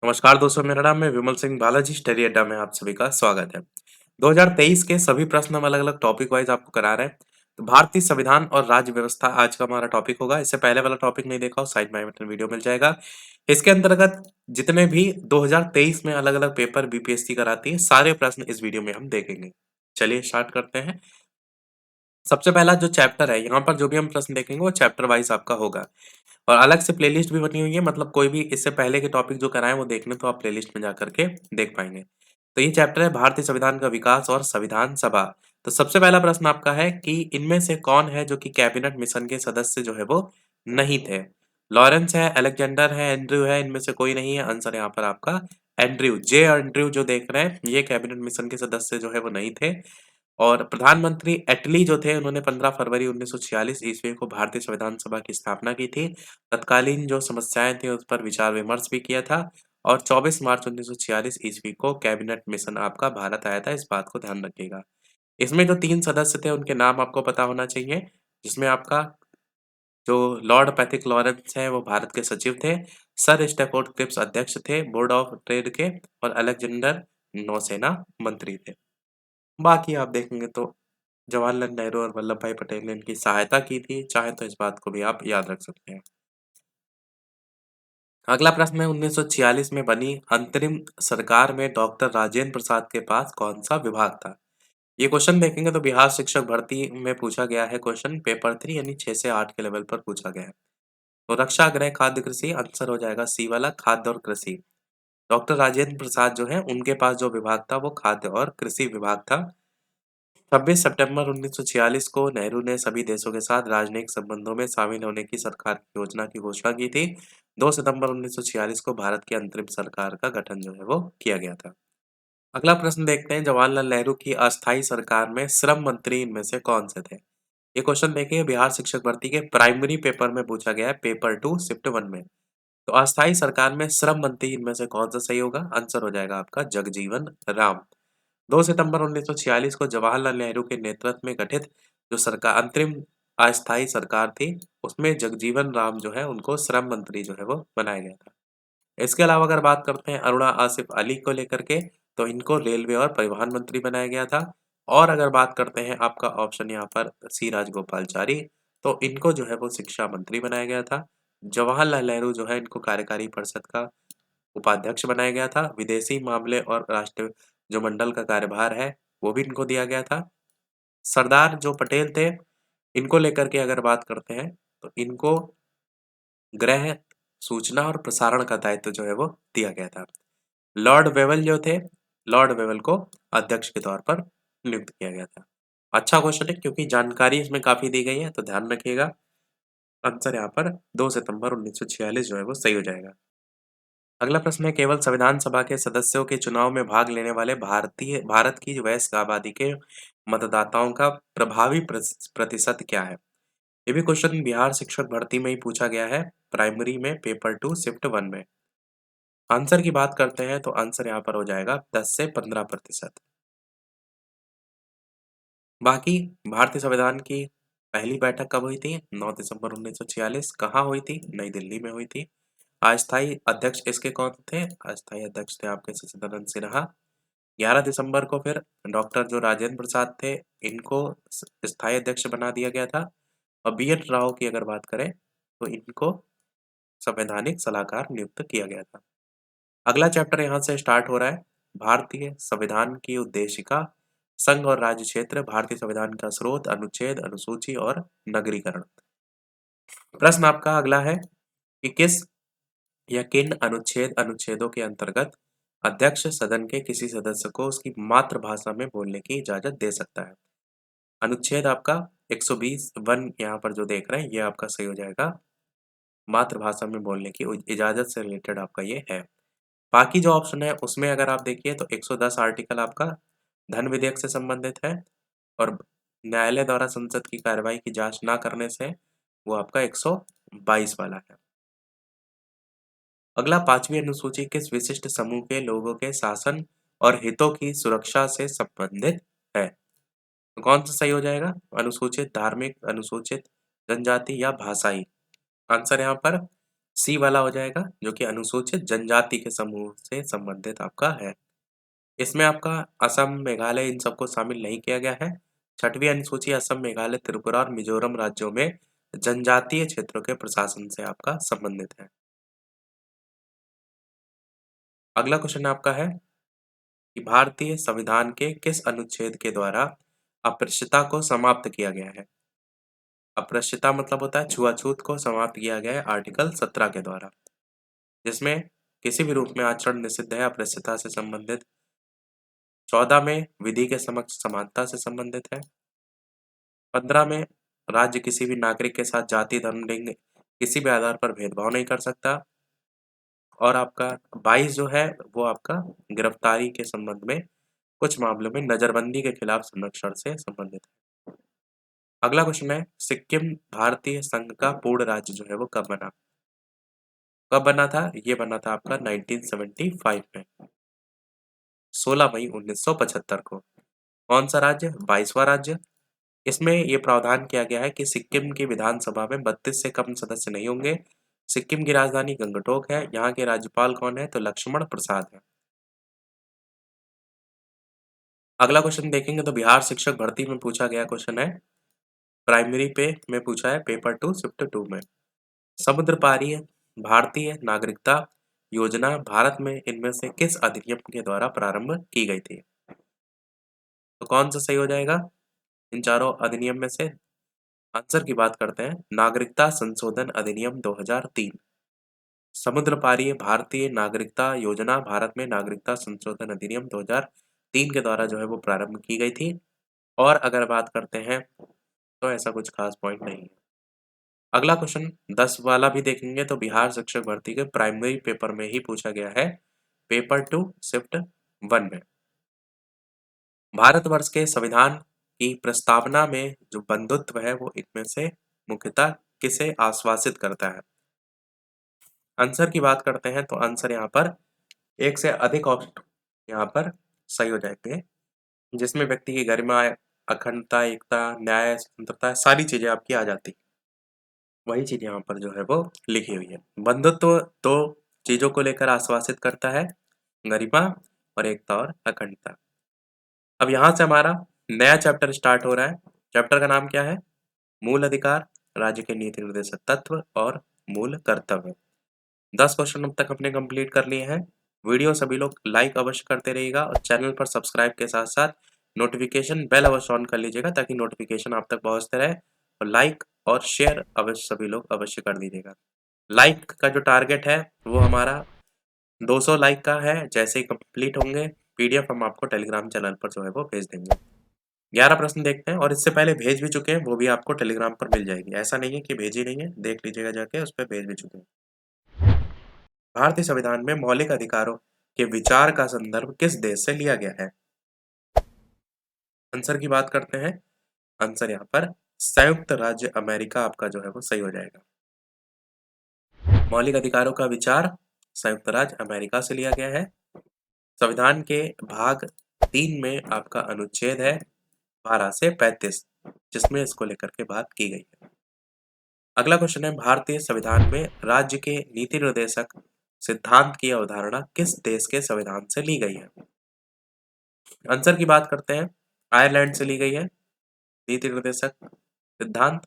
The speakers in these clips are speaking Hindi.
नमस्कार दोस्तों, मेरा नाम है विमल सिंह बालाजी। स्टडी अड्डा में आप सभी का स्वागत है। 2023 के सभी प्रश्न हम अलग-अलग टॉपिक वाइज़ आपको करा रहे हैं। तो भारतीय संविधान और राज्य व्यवस्था आज का हमारा टॉपिक होगा। इससे पहले वाला टॉपिक नहीं देखा हो, साइड में आई बटन वीडियो मिल जाएगा। इसके अंतर्गत जितने भी 2023 में अलग-अलग पेपर बीपीएससी कराती है, सारे प्रश्न इस वीडियो में हम देखेंगे। चलिए स्टार्ट करते हैं। सबसे पहला जो चैप्टर है, यहाँ पर जो भी हम प्रश्न देखेंगे वो चैप्टर वाइज़ आपका होगा। और अलग से प्लेलिस्ट भी बनी हुई है, मतलब कोई भी इससे पहले के टॉपिक जो कराएँ वो देखने तो आप प्लेलिस्ट में जा कर के देख पाएँगे। तो ये चैप्टर है भारतीय संविधान का विकास और संविधान सभा। तो सबसे पहला प्रश्न आपका है कि इनमें से कौन है जो कि कैबिनेट मिशन के सदस्य जो है वो नहीं थे? लॉरेंस है, अलेक्जेंडर है, एंड्रयू है, इनमें से कोई नहीं है। आंसर यहाँ पर आपका एंड्रयू, जे एंड्रयू जो देख रहे हैं, ये कैबिनेट मिशन के सदस्य जो है वो नहीं थे। और प्रधानमंत्री एटली जो थे उन्होंने 15 फरवरी 1946 ईस्वी को भारतीय संविधान सभा की स्थापना की थी। तत्कालीन जो समस्याएँ थी उस पर विचार-विमर्श भी किया था और 24 मार्च 1946 ईस्वी को कैबिनेट मिशन आपका भारत आया था, इस बात को ध्यान रखिएगा। इसमें जो 3 सदस्य थे उनके नाम आपको पता होना चाहिए, जिसमें आपका जो लॉर्ड पैट्रिक लॉरेंस हैं वो भारत के सचिव थे, सर स्टैफोर्ड क्रिप्स अध्यक्ष थे बोर्ड ऑफ ट्रेड के और अलेक्जेंडर नौसेना मंत्री थे। बाकी आप देखेंगे तो जवाहरलाल नेहरू और वल्लभ भाई पटेल ने इनकी सहायता की थी, चाहे तो इस बात को भी आप याद रख सकते हैं। अगला प्रश्न है 1946 में बनी अंतरिम सरकार में डॉक्टर राजेंद्र प्रसाद के पास कौन-सा विभाग था? ये क्वेश्चन देखेंगे तो बिहार शिक्षक भर्ती में पूछा गया है क्वेश्चन पेपर 3 यानी 6 से 8 के लेवल पर पूछा गया है। तो रक्षा, गृह, खाद्य, कृषि आंसर हो जाएगा सी वाला खाद्य और कृषि। डॉक्टर राजेंद्र प्रसाद जो हैं उनके पास जो विभाग था वो खाद्य और कृषि विभाग था। 26 सितंबर 1946 को नेहरू ने सभी देशों के साथ राजनयिक संबंधों में शामिल होने की सरकार की योजना की घोषणा की थी। 2 सितंबर 1946 को भारत की अंतरिम सरकार का गठन जो है वो किया गया था। अगला प्रश्न देखते हैं जवाहरलाल नेहरू की अस्थायी सरकार में श्रम मंत्री इनमें से कौन से थे? ये क्वेश्चन देखिए बिहार शिक्षक भर्ती के प्राइमरी पेपर में पूछा गया है, पेपर 2 शिफ्ट 1 में। तो अस्थायी सरकार में श्रम मंत्री इनमें से कौन सा सही होगा? आंसर हो जाएगा आपका जगजीवन राम। 2 सितंबर 1946 को जवाहरलाल नेहरू के नेतृत्व में गठित जो सरकार अंतरिम अस्थायी सरकार थी, उसमें जगजीवन राम जो है उनको श्रम मंत्री जो है वो बनाया गया था। इसके अलावा अगर बात करते हैं अरुणा आसिफ अली को लेकर के, तो इनको रेलवे और परिवहन मंत्री बनाया गया था। और अगर बात करते हैं आपका ऑप्शन यहाँ पर सी राजगोपालचारी, तो इनको जो है वो शिक्षा मंत्री बनाया गया था। जवाहरलाल नेहरू जो है इनको कार्यकारी परिषद का उपाध्यक्ष बनाया गया था। विदेशी मामले और राष्ट्रीय जो मंडल का कार्यभार है, वो भी इनको दिया गया था। सरदार जो पटेल थे, इनको लेकर के अगर बात करते हैं, तो इनको गृह, सूचना और प्रसारण का दायित्व जो है वो दिया गया था। लॉर्ड वेवेल जो थे, लॉर्ड वेवेल को अध्यक्ष के तौर पर नियुक्त किया गया था। अच्छा क्वेश्चन है क्योंकि जानकारी इसमें काफ़ी दी गई है, तो ध्यान रखिएगा। आंसर यहाँ पर 2 सितंबर 1946 जो है वो सही हो जाएगा। अगला प्रश्न है केवल संविधान सभा के सदस्यों के चुनाव में भाग लेने वाले भारत की वयस्क आबादी के मतदाताओं का प्रभावी प्रतिशत क्या है? ये भी क्वेश्चन बिहार शिक्षक भर्ती में ही पूछा गया है, प्राइमरी में पेपर 2 शिफ्ट 1 में। आंसर की बात करते हैं तो आंसर यहाँ पर हो जाएगा 10 से 15%। बाकी भारतीय संविधान की पहली बैठक कब हुई थी? 9 दिसंबर 1946। कहाँ हुई थी? नई दिल्ली में हुई थी। अस्थायी अध्यक्ष इसके कौन थे? अस्थायी अध्यक्ष थे आपके सच्चिदानंद सिन्हा। 11 दिसंबर को फिर डॉक्टर जो राजेंद्र प्रसाद थे, इनको स्थायी अध्यक्ष बना दिया गया था। और बी.एन. राव की अगर बात करें, तो इनको संवैधानिक सलाहकार नियुक्त किया गया था। अगला चैप्टर यहाँ से स्टार्ट हो रहा है। भारतीय संविधान की उद्देशिका, संघ और राज्य क्षेत्र, भारतीय संविधान का स्रोत, अनुच्छेद, अनुसूची और नगरीकरण। प्रश्न आपका अगला है कि किस या किन अनुच्छेदों के अंतर्गत अध्यक्ष सदन के किसी सदस्य को उसकी मातृभाषा में बोलने की इजाजत दे सकता है? अनुच्छेद आपका 120 वन यहाँ पर जो देख रहे हैं, ये आपका सही हो जाएगा। मातृभाषा में बोलने की इजाजत से रिलेटेड आपका ये है। बाकी जो ऑप्शन है उसमें अगर आप देखिए तो 110 आर्टिकल आपका धन विधेयक से संबंधित है और न्यायालय द्वारा संसद की कार्यवाही की जांच ना करने से वो आपका 122 वाला है। अगला 5वीं अनुसूची किस विशिष्ट समूह के लोगों के शासन और हितों की सुरक्षा से संबंधित है? तो कौन सा सही हो जाएगा? अनुसूचित, धार्मिक, अनुसूचित जनजाति या भाषाई? आंसर यहाँ पर सी वाला हो जाएगा जो कि अनुसूचित जनजाति के समूह से संबंधित आपका है। इसमें आपका असम, मेघालय इन सबको शामिल नहीं किया गया है। 6वीं अनुसूची असम, मेघालय, त्रिपुरा और मिजोरम राज्यों में जनजातीय क्षेत्रों के प्रशासन से आपका संबंधित है। अगला क्वेश्चन आपका है कि भारतीय संविधान के किस अनुच्छेद के द्वारा अस्पृश्यता को समाप्त किया गया है? अस्पृश्यता मतलब होता है छुआछूत को समाप्त किया गया है आर्टिकल 17 के द्वारा, जिसमें किसी भी रूप में आचरण निषिद्ध है अस्पृश्यता से संबंधित। 14 में विधि के समक्ष समानता से संबंधित है। 15 में राज्य किसी भी नागरिक के साथ जाति, धर्म, लिंग किसी भी आधार पर भेदभाव नहीं कर सकता। और आपका 22 जो है वो आपका गिरफ्तारी के संबंध में कुछ मामलों में नजरबंदी के खिलाफ संरक्षण से संबंधित है। अगला क्वेश्चन है सिक्किम भारतीय संघ का पूर्ण राज्य जो है वो कब बना? कब बना था? ये बना था आपका 1975 में, 16 मई 1975 को। कौन सा राज्य? 22वां राज्य। इसमें ये प्रावधान किया गया है कि सिक्किम की विधानसभा में 32 से कम सदस्य नहीं होंगे। सिक्किम की राजधानी गंगटोक है। यहाँ के राज्यपाल कौन है? तो लक्ष्मण प्रसाद है। अगला क्वेश्चन देखेंगे तो बिहार शिक्षक भर्ती में पूछा गया क्वेश्चन है, प्राइमरी पे में पूछा है पेपर 2 शिफ्ट 2 में। समुद्र पारी भारतीय नागरिकता योजना भारत में इनमें से किस अधिनियम के द्वारा प्रारंभ की गई थी? तो कौन सा सही हो जाएगा इन चारों अधिनियम में से? आंसर की बात करते हैं, नागरिकता संशोधन अधिनियम 2003। समुद्र पारी भारतीय नागरिकता योजना भारत में नागरिकता संशोधन अधिनियम 2003 के द्वारा जो है वो प्रारंभ की गई थी। और अगर बात करते हैं तो ऐसा कुछ खास पॉइंट नहीं है। अगला क्वेश्चन 10 वाला भी देखेंगे तो बिहार शिक्षक भर्ती के प्राइमरी पेपर में ही पूछा गया है, पेपर 2 शिफ्ट 1 में। भारतवर्ष के संविधान की प्रस्तावना में जो बंधुत्व है वो इनमें से मुख्यतः किसे आश्वासित करता है? आंसर की बात करते हैं तो आंसर यहाँ पर एक से अधिक ऑप्शन यहाँ पर सही हो जाएंगे, जिसमें व्यक्ति की गरिमा, अखंडता, एकता, न्याय, स्वतंत्रता सारी चीजें आपकी आ जाती। वही चीज यहाँ पर जो है वो लिखी हुई है। बंधुत्व दो चीजों को लेकर आश्वासित करता है, गरिमा और एकता और अखंडता। अब यहाँ से हमारा नया चैप्टर स्टार्ट हो रहा है। चैप्टर का नाम क्या है? मूल अधिकार, राज्य के नीति निर्देशक तत्व और मूल कर्तव्य। 10 क्वेश्चन अब तक हमने कंप्लीट कर लिए हैं। वीडियो सभी लोग लाइक अवश्य करते रहिएगा और चैनल पर सब्सक्राइब के साथ साथ नोटिफिकेशन बेल अवश्य ऑन कर लीजिएगा ताकि नोटिफिकेशन आप तक पहुंचते रहे। और लाइक और शेयर अवश्य सभी लोग अवश्य कर दीजिएगा। लाइक का जो टारगेट है वो हमारा 200 लाइक का है। जैसे ही कंप्लीट होंगे पीडीएफ हम आपको टेलीग्राम चैनल पर जो है वो भेज देंगे। 11 प्रश्न देखते हैं और इससे पहले भेज भी चुके हैं, वो भी आपको टेलीग्राम पर मिल जाएगी। ऐसा नहीं है कि भेजी नहीं है, देख लीजिएगा जाके, उस पर भेज भी चुके हैं। भारतीय संविधान में मौलिक अधिकारों के विचार का संदर्भ किस देश से लिया गया है? आंसर की बात करते हैं, आंसर यहाँ पर संयुक्त राज्य अमेरिका आपका जो है वो सही हो जाएगा। मौलिक अधिकारों का विचार संयुक्त राज्य अमेरिका से लिया गया है। संविधान के भाग 3 में आपका अनुच्छेद है 12 से 35, जिसमें इसको लेकर के बात की गई है। अगला क्वेश्चन है, भारतीय संविधान में राज्य के नीति निर्देशक सिद्धांत की अवधारणा किस देश के संविधान से ली गई है? आंसर की बात करते हैं, आयरलैंड से ली गई है। नीति निर्देशक सिद्धांत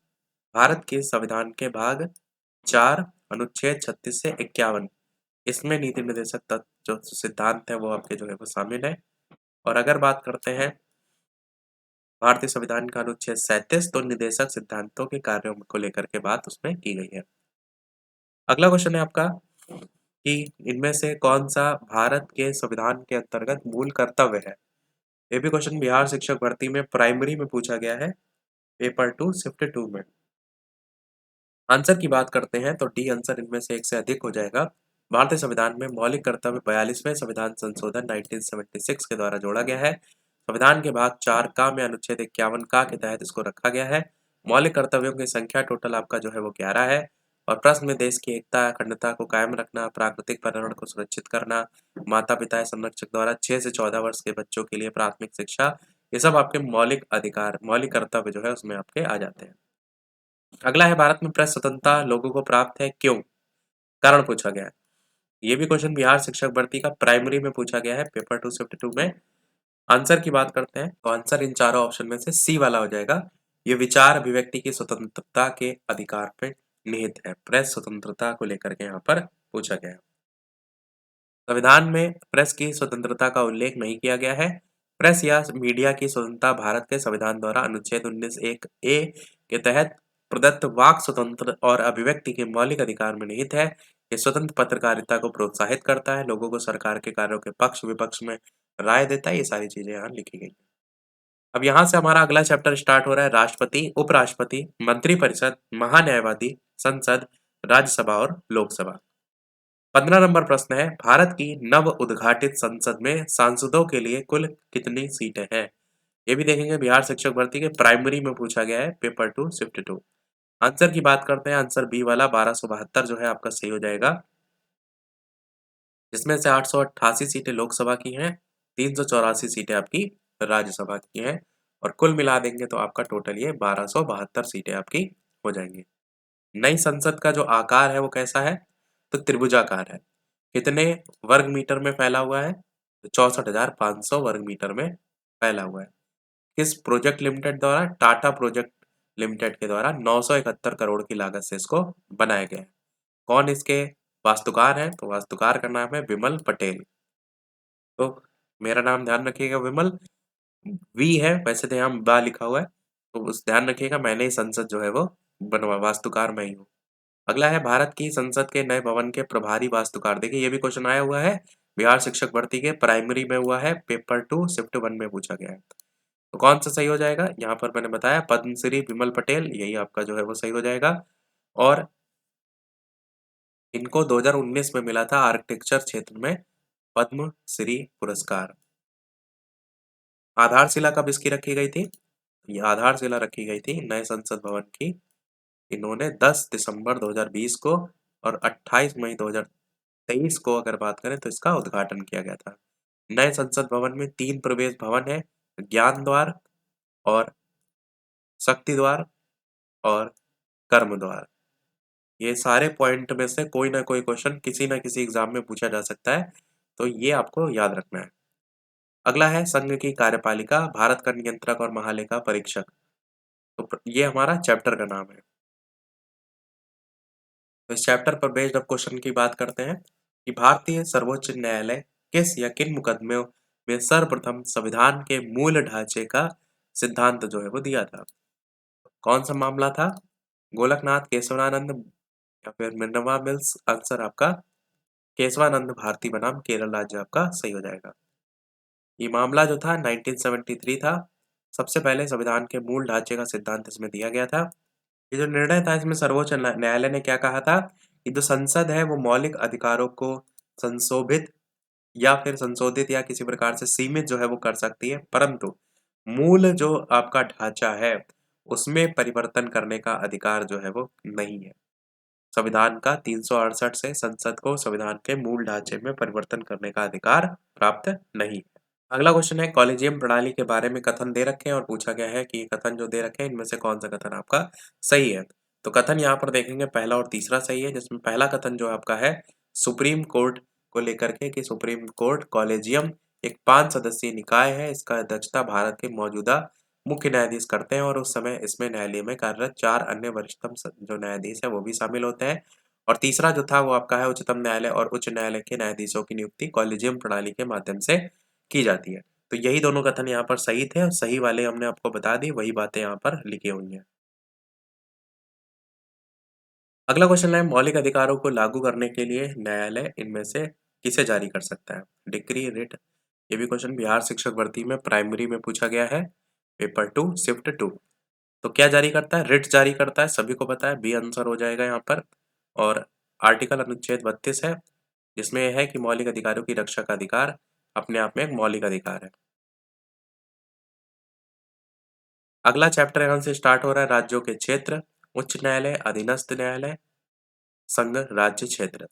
भारत के संविधान के भाग 4 अनुच्छेद 36 से 51, इसमें नीति निर्देशक तत्व जो सिद्धांत है वो आपके जो है वो शामिल है। और अगर बात करते हैं भारतीय संविधान का अनुच्छेद 37, तो निर्देशक सिद्धांतों के कार्यों को लेकर के बात उसमें की गई है। अगला क्वेश्चन है आपका कि इनमें से कौन सा भारत के संविधान के अंतर्गत मूल कर्तव्य है? ये भी क्वेश्चन बिहार शिक्षक भर्ती में प्राइमरी में पूछा गया है, पेपर 2 शिफ्ट 2 में। आंसर की बात करते हैं तो डी आंसर इनमें से एक से अधिक हो जाएगा। भारतीय संविधान में मौलिक कर्तव्य 42वें संविधान संशोधन 1976 के द्वारा जोड़ा गया है। संविधान के भाग 4 का में अनुच्छेद 51 का के तहत इसको रखा गया है। मौलिक कर्तव्यों की संख्या टोटल आपका जो है वो 11 है। और प्रश्न में देश की एकता अखंडता को कायम रखना, प्राकृतिक पर्यावरण को सुरक्षित करना, माता पिता या संरक्षक द्वारा 6 से 14 वर्ष के बच्चों के लिए प्राथमिक शिक्षा, ये सब आपके मौलिक अधिकार, मौलिक कर्तव्य जो है उसमें आपके आ जाते हैं। अगला है, भारत में प्रेस स्वतंत्रता लोगों को प्राप्त है क्यों? कारण पूछा गया है। ये भी क्वेश्चन बिहार शिक्षक भर्ती का प्राइमरी में पूछा गया है, पेपर 2 शिफ्ट 2 में। आंसर की बात करते हैं तो आंसर इन चारों ऑप्शन में से सी वाला हो जाएगा। ये विचार अभिव्यक्ति की स्वतंत्रता के अधिकार पे निहित है। प्रेस स्वतंत्रता को लेकर के यहाँ पर पूछा गया है। संविधान में प्रेस की स्वतंत्रता का उल्लेख नहीं किया गया है। प्रेस या मीडिया की स्वतंत्रता भारत के संविधान द्वारा अनुच्छेद 19(1) ए के तहत प्रदत्त वाक स्वतंत्र और अभिव्यक्ति के मौलिक अधिकार में निहित है। ये स्वतंत्र पत्रकारिता को प्रोत्साहित करता है, लोगों को सरकार के कार्यों के पक्ष विपक्ष में राय देता है। ये सारी चीजें यहाँ लिखी गई। अब यहाँ से हमारा अगला चैप्टर स्टार्ट हो रहा है। राष्ट्रपति, उपराष्ट्रपति, मंत्रिपरिषद, महान्यायवादी, संसद, राज्यसभा और लोकसभा। 15 नंबर प्रश्न है, भारत की नव उद्घाटित संसद में सांसदों के लिए कुल कितनी सीटें हैं? ये भी देखेंगे, बिहार शिक्षक भर्ती के प्राइमरी में पूछा गया है, पेपर 2 शिफ्ट 2। आंसर की बात करते हैं, आंसर बी वाला 1272 जो है आपका सही हो जाएगा, जिसमें से 888 सीटें लोकसभा की हैं, 384 सीटें आपकी राज्यसभा की हैं, और कुल मिला देंगे तो आपका टोटल ये 1272 सीटें आपकी हो जाएंगी। नई संसद का जो आकार है वो कैसा है? तो त्रिभुजाकार है। कितने वर्ग मीटर में फैला हुआ है? तो 64,500 वर्ग मीटर में फैला हुआ है। किस प्रोजेक्ट लिमिटेड द्वारा? टाटा प्रोजेक्ट लिमिटेड के द्वारा 971 करोड़ की लागत से इसको बनाया गया है। कौन इसके वास्तुकार हैं? तो वास्तुकार का नाम है विमल पटेल। तो मेरा नाम ध्यान रखिएगा, विमल वी है, वैसे तो यहाँ बा लिखा हुआ है, तो उस ध्यान रखिएगा, मैंने ही संसद जो है वो बनवा, वास्तुकार मैं ही हूँ। अगला है, भारत की संसद के नए भवन के प्रभारी वास्तुकार। देखिए ये भी क्वेश्चन आया हुआ है, बिहार शिक्षक भर्ती के प्राइमरी में हुआ है, पेपर 2 शिफ्ट 1 में पूछा गया है। तो कौन सा सही हो जाएगा? यहाँ पर मैंने बताया पद्मश्री विमल पटेल, यही आपका जो है वो सही हो जाएगा। और इनको 2019 में मिला था आर्किटेक्चर क्षेत्र में पद्म श्री पुरस्कार। आधारशिला कब इसकी रखी गई थी? ये आधारशिला रखी गई थी नए संसद भवन की, इन्होंने 10 दिसंबर 2020 को, और 28 मई 2023 को अगर बात करें तो इसका उद्घाटन किया गया था। नए संसद भवन में 3 प्रवेश भवन है, ज्ञान द्वार और शक्ति द्वार और कर्म द्वार। ये सारे पॉइंट में से कोई ना कोई क्वेश्चन किसी ना किसी एग्जाम में पूछा जा सकता है, तो ये आपको याद रखना है। अगला है, संघ की कार्यपालिका, भारत का नियंत्रक और महालेखा परीक्षक। तो ये हमारा चैप्टर का नाम है। तो इस चैप्टर पर बेस्ड अब क्वेश्चन की बात करते हैं कि भारतीय सर्वोच्च न्यायालय किस या किन मुकदमों में सर्वप्रथम संविधान के मूल ढांचे का सिद्धांत जो है वो दिया था? कौन सा मामला था? गोलकनाथ केशवानंद या फिर मिनर्वा मिल्स? आंसर आपका केशवानंद भारती बनाम केरल राज्य आपका सही हो जाएगा। ये मामला जो था 1973 था। सबसे पहले संविधान के मूल ढांचे का सिद्धांत इसमें दिया गया था। ये जो निर्णय था इसमें सर्वोच्च न्यायालय ने क्या कहा था कि जो संसद है वो मौलिक अधिकारों को संशोधित या फिर संशोधित या किसी प्रकार से सीमित जो है वो कर सकती है, परंतु मूल जो आपका ढांचा है उसमें परिवर्तन करने का अधिकार जो है वो नहीं है। संविधान का 368 से संसद को संविधान के मूल ढांचे में परिवर्तन करने का अधिकार प्राप्त नहीं है। अगला क्वेश्चन है, कॉलेजियम प्रणाली के बारे में कथन दे रखे हैं और पूछा गया है कि ये कथन जो दे रखे हैं इनमें से कौन सा कथन आपका सही है? तो कथन यहाँ पर देखेंगे पहला और तीसरा सही है, जिसमें पहला कथन जो आपका है सुप्रीम कोर्ट को लेकर के कि सुप्रीम कोर्ट कॉलेजियम एक 5 सदस्यीय निकाय है, इसका अध्यक्षता भारत के मौजूदा मुख्य न्यायाधीश करते हैं और उस समय इसमें न्यायालय में कार्यरत 4 अन्य वरिष्ठतम जो न्यायाधीश है वो भी शामिल होते हैं। और तीसरा जो था वो आपका है उच्चतम न्यायालय और उच्च न्यायालय के न्यायाधीशों की नियुक्ति कॉलेजियम प्रणाली के माध्यम से की जाती है। तो यही दोनों कथन यहाँ पर सही थे और सही वाले हमने आपको बता दी, वही बातें यहाँ पर लिखी हुई हैं। अगला क्वेश्चन है, मौलिक अधिकारों को लागू करने के लिए न्यायालय इनमें से किसे जारी कर सकता है? Decree, writ? ये भी क्वेश्चन बिहार शिक्षक भर्ती में प्राइमरी में पूछा गया है, पेपर 2 शिफ्ट 2। तो क्या जारी करता है? रिट जारी करता है, सभी को पता है, बी आंसर हो जाएगा यहाँ पर। और आर्टिकल अनुच्छेद 32 है, जिसमें यह है कि मौलिक अधिकारों की रक्षा का अधिकार अपने आप में एक मौलिक अधिकार है। अगला चैप्टर यहाँ से स्टार्ट हो रहा है, राज्यों के क्षेत्र, उच्च न्यायालय, अधीनस्थ न्यायालय, संघ, राज्य, क्षेत्र।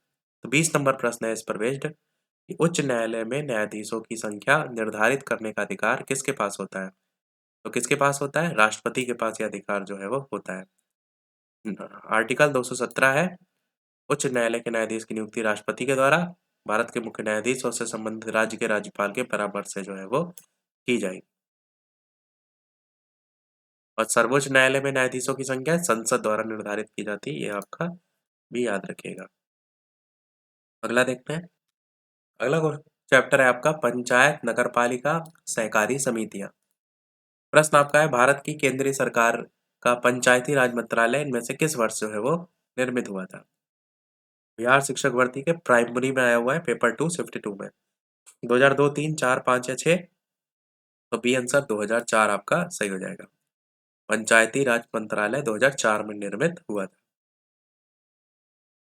तो 20 नंबर प्रश्न है इस पर बेस्ड कि उच्च न्यायालय में न्यायाधीशों की संख्या निर्धारित करने का अधिकार किसके पास होता है? तो किसके पास होता है? राष्ट्रपति के पास यह अधिकार जो है वो होता है। आर्टिकल 217 है, उच्च न्यायालय के न्यायाधीश की नियुक्ति राष्ट्रपति के द्वारा, भारत के मुख्य न्यायाधीश और उससे संबंधित राज्य के राज्यपाल के परामर्श से जो है वो की जाएगी। और सर्वोच्च न्यायालय में न्यायाधीशों की संख्या संसद द्वारा निर्धारित की जाती है, ये आपका भी याद रखिएगा। अगला देखते हैं। अगला चैप्टर है आपका पंचायत, नगरपालिका, सहकारी समितियां। प्रश्न आपका है, भारत की केंद्रीय सरकार का पंचायती राज मंत्रालय इनमें से किस वर्ष जो है वो निर्मित हुआ था? बिहार शिक्षक भर्ती के प्राइमरी में आया हुआ है, पेपर 2 शिफ्ट 2 में। 2002, 3, 4, 5 या 6? तो बी आंसर 2004 आपका सही हो जाएगा। पंचायती राज मंत्रालय 2004 में निर्मित हुआ था।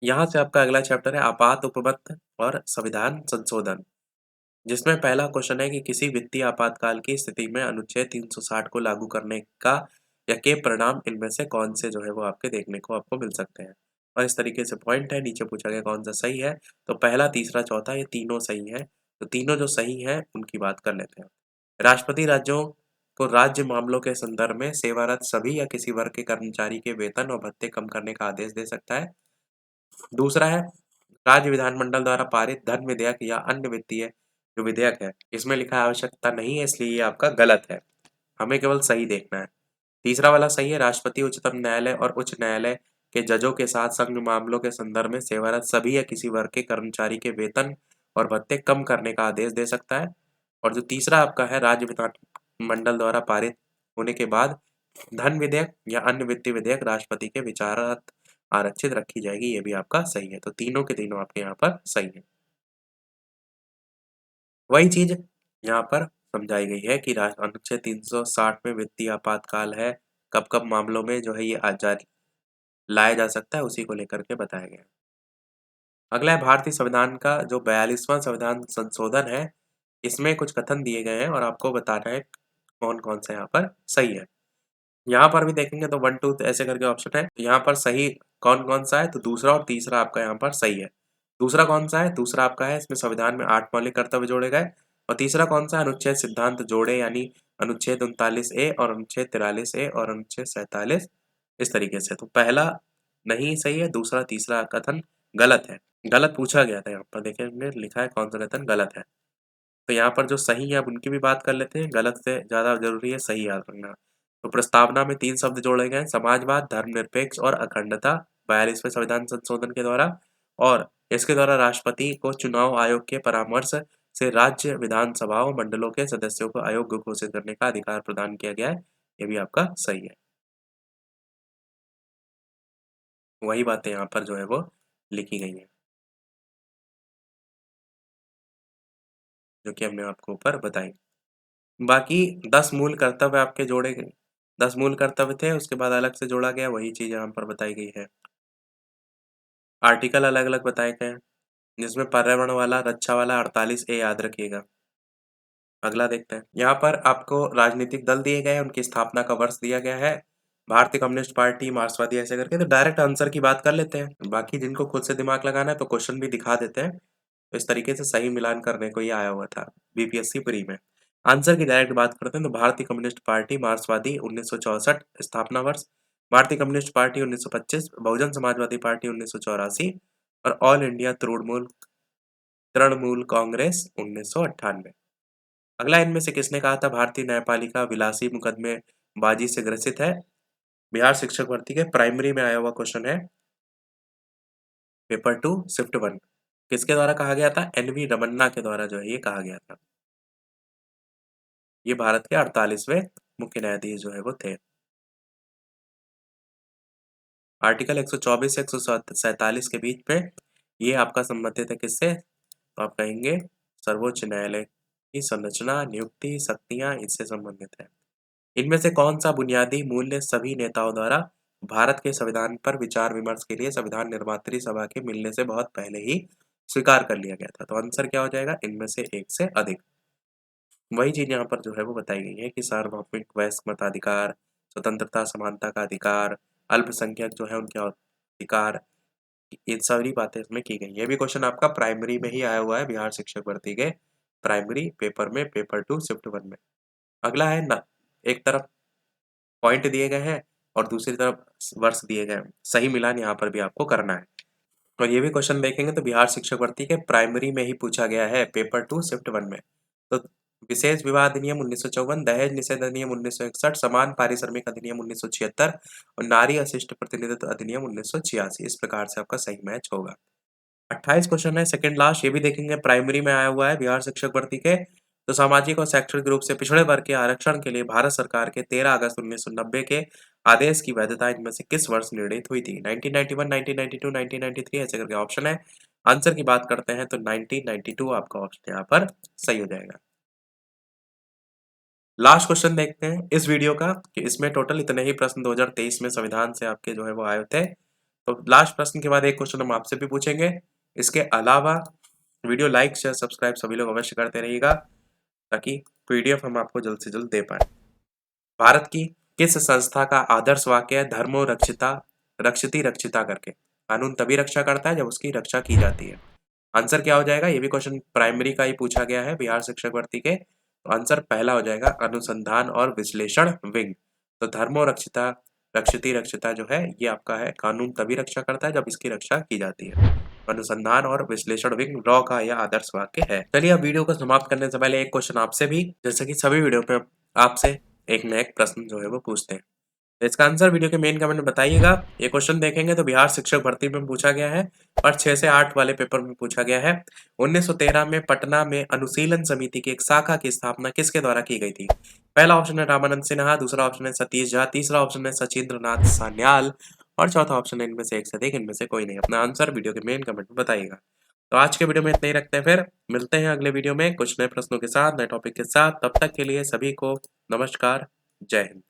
यहाँ से आपका अगला चैप्टर है आपात उपपत्ति और संविधान संशोधन, जिसमें पहला क्वेश्चन है कि किसी वित्तीय आपातकाल की स्थिति में अनुच्छेद 360 को लागू करने का या के परिणाम इनमें से कौन से जो है वो आपके देखने को आपको मिल सकते हैं। और इस तरीके से पॉइंट है, नीचे पूछा गया कौन सा सही है। तो पहला, तीसरा, चौथा ये तीनों सही है। तो तीनों जो सही है उनकी बात कर लेते हैं। राष्ट्रपति राज्यों को राज्य मामलों के संदर्भ में सेवारत सभी या किसी वर्ग के कर्मचारी के वेतन और भत्ते कम करने का आदेश दे सकता है। दूसरा है, राज्य विधानमंडल द्वारा पारित धन विधेयक या अन्य वित्तीय जो विधेयक है, इसमें लिखा है आवश्यकता नहीं है, इसलिए ये आपका गलत है। हमें केवल सही देखना है। तीसरा वाला सही है, राष्ट्रपति उच्चतम न्यायालय और उच्च न्यायालय के जजों के साथ संघ मामलों के संदर्भ में सेवारत सभी या किसी वर्ग के कर्मचारी के वेतन और भत्ते कम करने का आदेश दे सकता है। और जो तीसरा आपका है, राज्य विधानमंडल द्वारा पारित होने के बाद धन विधेयक या अन्य वित्तीय विधेयक राष्ट्रपति के विचारार्थ आरक्षित रखी जाएगी, ये भी आपका सही है। तो तीनों के तीनों आपके यहाँ पर सही है। वही चीज यहाँ पर समझाई गई है कि अनुच्छेद 360 में वित्तीय आपातकाल है, कब कब मामलों में जो है ये जारी लाया जा सकता है, उसी को लेकर के बताया गया है। अगला है भारतीय संविधान का जो 42वां संविधान संशोधन है, इसमें कुछ कथन दिए गए हैं और आपको बताना है कौन कौन सा यहाँ पर सही है। यहाँ पर भी देखेंगे तो 1, 2 ऐसे करके ऑप्शन है। यहाँ पर सही कौन कौन सा है, तो दूसरा और तीसरा आपका यहाँ पर सही है। दूसरा कौन सा है? दूसरा आपका है, इसमें संविधान में 8 मौलिक कर्तव्य जोड़े गए। और तीसरा कौन सा? अनुच्छेद सिद्धांत जोड़े, यानी अनुच्छेद 39A और अनुच्छेद 43A और अनुच्छेद 47, इस तरीके से। तो पहला नहीं सही है, दूसरा तीसरा कथन गलत है। गलत पूछा गया था, यहाँ पर देखेंगे लिखा है कौन सा कथन गलत है। तो यहाँ पर जो सही है अब उनकी भी बात कर लेते हैं। गलत से ज़्यादा जरूरी है सही याद रखना। तो प्रस्तावना में 3 शब्द जोड़े गए हैं, समाजवाद, धर्मनिरपेक्ष और अखंडता, 42वें संविधान संशोधन के द्वारा। और इसके द्वारा राष्ट्रपति को चुनाव आयोग के परामर्श से राज्य विधानसभाओं मंडलों के सदस्यों को अयोग्य घोषित करने का अधिकार प्रदान किया गया है, ये भी आपका सही है। वही बातें यहाँ पर जो है वो लिखी गई है, जो कि हमने आपको ऊपर बताई। बाकी 10 मूल कर्तव्य आपके जोड़े गए, 10 मूल कर्तव्य थे, उसके बाद अलग से जोड़ा गया, वही चीज़ यहाँ पर बताई गई है। आर्टिकल अलग-अलग बताए गए हैं, जिसमें पर्यावरण वाला, रक्षा वाला 48A याद रखिएगा। अगला देखते हैं। यहाँ पर आपको राजनीतिक दल दिए गए हैं, उनकी स्थापना का वर्ष दिया गया है। भारतीय कम्युनिस्ट पार्टी, मार्क्सवादी, ऐसे करके। तो डायरेक्ट आंसर की बात कर लेते हैं। बाकी जिनको खुद से दिमाग लगाना है तो क्वेश्चन भी दिखा देते हैं। तो इस तरीके से सही मिलान करने को ये आया हुआ था बीपीएससी प्री में। आंसर की डायरेक्ट बात करते हैं तो भारतीय कम्युनिस्ट पार्टी मार्क्सवादी 1964 स्थापना वर्ष, भारतीय communist party 1925, Bahujan Samajwadi party 1984 और ऑल इंडिया तृणमूल तृणमूल कांग्रेस 1998। अगला इनमें से किसने कहा था भारतीय न्यायपालिका विलासी मुकदमेबाजी से ग्रसित है? बिहार शिक्षक भर्ती के प्राइमरी में आया हुआ क्वेश्चन है, पेपर 2 शिफ्ट 1। किसके द्वारा कहा गया था? एनवी रमन्ना के द्वारा जो है ये कहा गया था। ये भारत के 48वें मुख्य न्यायाधीश जो है वो थे। आर्टिकल 124 से 147 के बीच में ये आपका संबंधित है किससे? तो आप कहेंगे सर्वोच्च न्यायालय की संरचना, नियुक्ति, शक्तियां इससे संबंधित है। इनमें से कौन सा बुनियादी मूल्य सभी नेताओं द्वारा भारत के संविधान पर विचार विमर्श के लिए संविधान निर्मात्री सभा के मिलने से बहुत पहले ही स्वीकार कर लिया गया था? तो आंसर क्या हो जाएगा? इनमें से एक से अधिक। वही चीज यहाँ पर जो है वो बताई गई है कि सार्वभौमिक वयस्क मताधिकार, स्वतंत्रता समानता का अधिकार, अल्पसंख्यक जो है उनके अधिकार, ये सारी बातें इसमें की गई। ये भी क्वेश्चन आपका प्राइमरी में ही आया हुआ है, बिहार शिक्षक भर्ती के प्राइमरी पेपर में, पेपर 2 शिफ्ट 1 में। अगला है ना, एक तरफ पॉइंट दिए गए हैं और दूसरी तरफ वर्ष दिए गए हैं, सही मिलान यहाँ पर भी आपको करना है। और ये भी क्वेश्चन देखेंगे तो बिहार शिक्षक भर्ती के प्राइमरी में ही पूछा गया है, पेपर 2 शिफ्ट 1 में। तो विशेष विवाह अधिनियम 1954, दहेज निषेध अधिनियम 1961, समान पारिश्रमिक अधिनियम 1976 और नारी अशिष्ट प्रतिनिधित्व अधिनियम 1986। इस प्रकार से आपका सही मैच होगा। 28 क्वेश्चन है, सेकंड लास्ट, ये भी देखेंगे, प्राइमरी में आया हुआ है बिहार शिक्षक भर्ती के। तो सामाजिक और शैक्षणिक रूप से पिछड़े वर्ग के आरक्षण के लिए भारत सरकार के 13 अगस्त 1990 के आदेश की वैधता इनमें से किस वर्ष निर्णित हुई थी? 1991, 1992, 1993, ऐसे करके ऑप्शन है। आंसर की बात करते हैं तो 1992 आपका ऑप्शन यहाँ पर सही हो जाएगा। लास्ट क्वेश्चन देखते हैं इस वीडियो का, कि इसमें टोटल इतने ही प्रश्न 2023 में संविधान से आपके जो है वो आए थे। तो लास्ट प्रश्न के बाद एक क्वेश्चन हम आपसे भी पूछेंगे। इसके अलावा वीडियो लाइक शेयर सब्सक्राइब सभी लोग अवश्य करते रहिएगा, ताकि पीडीएफ हम आपको जल्द से जल्द दे पाए। भारत की किस संस्था का आदर्श वाक्य है धर्मो रक्षिता रक्षिति रक्षिता करके? कानून तभी रक्षा करता है जब उसकी रक्षा की जाती है। आंसर क्या हो जाएगा? ये भी क्वेश्चन प्राइमरी का ही पूछा गया है बिहार शिक्षक भर्ती के। तो आंसर पहला हो जाएगा, अनुसंधान और विश्लेषण विंग। तो धर्मो रक्षिता रक्षिति रक्षिता जो है ये आपका है, कानून तभी रक्षा करता है जब इसकी रक्षा की जाती है। अनुसंधान और विश्लेषण विंग रॉ का यह आदर्श वाक्य है। चलिए अब वीडियो को समाप्त करने से पहले एक क्वेश्चन आपसे भी, जैसे कि सभी वीडियो पे आपसे एक न एक प्रश्न जो है वो पूछते हैं। तो इसका आंसर वीडियो के मेन कमेंट में बताइएगा। ये क्वेश्चन देखेंगे तो बिहार शिक्षक भर्ती में पूछा गया है और 6 से 8 वाले पेपर में पूछा गया है। 1913 में पटना में अनुशीलन समिति की एक शाखा की स्थापना किसके द्वारा की गई थी? पहला ऑप्शन है रामानंद सिन्हा, दूसरा ऑप्शन है सतीश झा, तीसरा ऑप्शन है सचिंद्र नाथ सान्याल और चौथा ऑप्शन है इनमें से एक से अधिक, इनमें से कोई नहीं। अपना आंसर वीडियो के मेन कमेंट में बताइएगा। तो आज के वीडियो में इतना ही रखते हैं, फिर मिलते हैं अगले वीडियो में कुछ नए प्रश्नों के साथ, नए टॉपिक के साथ। तब तक के लिए सभी को नमस्कार, जय हिंद।